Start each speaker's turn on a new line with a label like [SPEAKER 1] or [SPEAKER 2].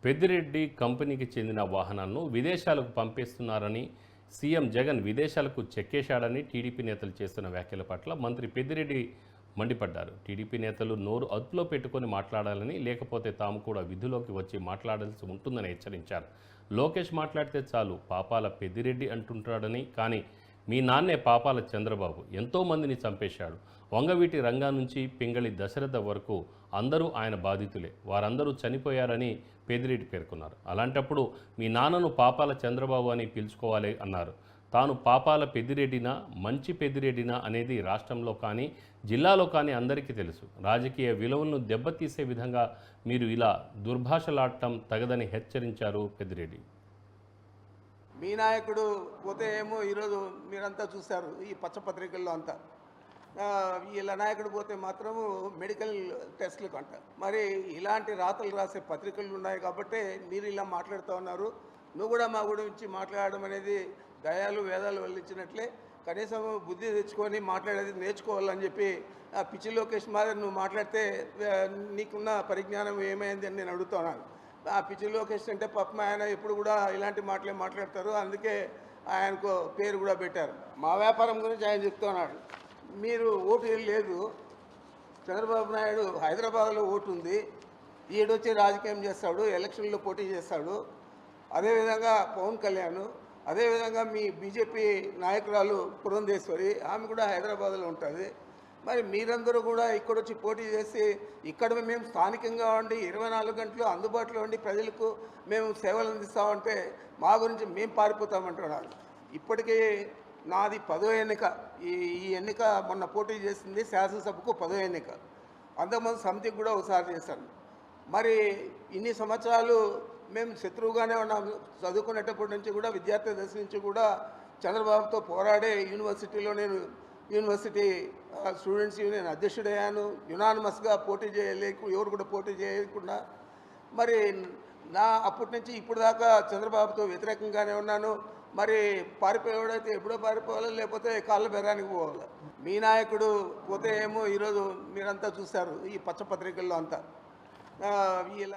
[SPEAKER 1] పెద్దిరెడ్డి కంపెనీకి చెందిన వాహనాలను విదేశాలకు పంపిస్తున్నారని సీఎం జగన్ విదేశాలకు చెక్కేశాడని టీడీపీ నేతలు చేస్తున్న వ్యాఖ్యల పట్ల మంత్రి పెద్దిరెడ్డి మండిపడ్డారు. టీడీపీ నేతలు నోరు అదుపులో పెట్టుకొని మాట్లాడాలని, లేకపోతే తాము కూడా విధులోకి వచ్చి మాట్లాడాల్సి ఉంటుందని హెచ్చరించారు. లోకేష్ మాట్లాడితే చాలు పాపాల పెద్దిరెడ్డి అంటుంటాడని, కానీ మీ నాన్నే పాపాల చంద్రబాబు ఎంతోమందిని చంపేశాడు. వంగవీటి రంగా నుంచి పింగళి దశరథ వరకు అందరూ ఆయన బాధితులే. వారందరూ చనిపోయారని పెద్దిరెడ్డి పేర్కొన్నారు. అలాంటప్పుడు మీ నాన్నను పాపాల చంద్రబాబు అని పిలుచుకోవాలి అన్నారు. తాను పాపాల పెద్దిరెడ్డినా మంచి పెద్దిరెడ్డినా అనేది రాష్ట్రంలో కానీ జిల్లాలో కానీ అందరికీ తెలుసు. రాజకీయ విలువలను దెబ్బతీసే విధంగా మీరు ఇలా దుర్భాషలాడటం తగదని హెచ్చరించారు పెద్దిరెడ్డి.
[SPEAKER 2] మీ నాయకుడు పోతే ఏమో ఈరోజు మీరంతా చూశారు ఈ పచ్చపత్రికల్లో అంతా. వీళ్ళ నాయకుడు పోతే మాత్రము మెడికల్ టెస్టులకు అంట. మరి ఇలాంటి రాతలు రాసే పత్రికలు ఉన్నాయి కాబట్టి మీరు ఇలా మాట్లాడుతూ ఉన్నారు. నువ్వు కూడా మా గురించి మాట్లాడడం అనేది దయాలు వేదాలు వల్లించినట్లే. కనీసం బుద్ధి తెచ్చుకొని మాట్లాడేది నేర్చుకోవాలని చెప్పి ఆ పిచ్చి లోకేష్ మాదిరి నువ్వు మాట్లాడితే నీకున్న పరిజ్ఞానం ఏమైంది అని నేను అడుగుతున్నాను. ఆ పిచ్చి లోకేష్ అంటే పాపం ఆయన ఎప్పుడు కూడా ఇలాంటి మాటలే మాట్లాడతారు. అందుకే ఆయనకు పేరు కూడా పెట్టారు. మా వ్యాపారం గురించి ఆయన చెప్తున్నాడు. మీరు ఓటు లేదు, చంద్రబాబు నాయుడు హైదరాబాద్లో ఓటు ఉంది, ఈడొచ్చి రాజకీయం చేస్తాడు, ఎలక్షన్లో పోటీ చేస్తాడు. అదేవిధంగా పవన్ కళ్యాణ్, అదేవిధంగా మీ బీజేపీ నాయకురాలు పురంధేశ్వరి, ఆమె కూడా హైదరాబాద్లో ఉంటుంది. మరి మీరందరూ కూడా ఇక్కడొచ్చి పోటీ చేసి ఇక్కడ మేము స్థానికంగా ఉండి 24 గంటలు అందుబాటులో ఉండి ప్రజలకు మేము సేవలు అందిస్తామంటే మా గురించి మేము పారిపోతామంటున్నారు. ఇప్పటికీ నాది 10వ ఎన్నిక. ఈ ఎన్నిక మొన్న పోటీ చేసింది శాసనసభకు 10వ ఎన్నిక. అంతకుముందు సమితికి కూడా ఒకసారి చేశాను. మరి ఇన్ని సంవత్సరాలు మేము శత్రువుగానే ఉన్నాము. చదువుకునేటప్పటి నుంచి కూడా విద్యార్థి దశ నుంచి కూడా చంద్రబాబుతో పోరాడే యూనివర్సిటీలో నేను యూనివర్సిటీ స్టూడెంట్స్ యూనియన్ అధ్యక్షుడయ్యాను. యునానిమస్గా పోటీ ఎవరు కూడా పోటీ చేయకుండా మరి అప్పటి నుంచి ఇప్పుడు దాకా చంద్రబాబుతో వ్యతిరేకంగానే ఉన్నాను. మరి పారిపోయేవాడైతే ఎప్పుడో పారిపోవాలి, లేకపోతే కాళ్ళ బెరానికి పోవాలి. మీ నాయకుడు పోతే ఏమో ఈరోజు మీరంతా చూశారు ఈ పచ్చపత్రికల్లో అంతా. వీళ్ళ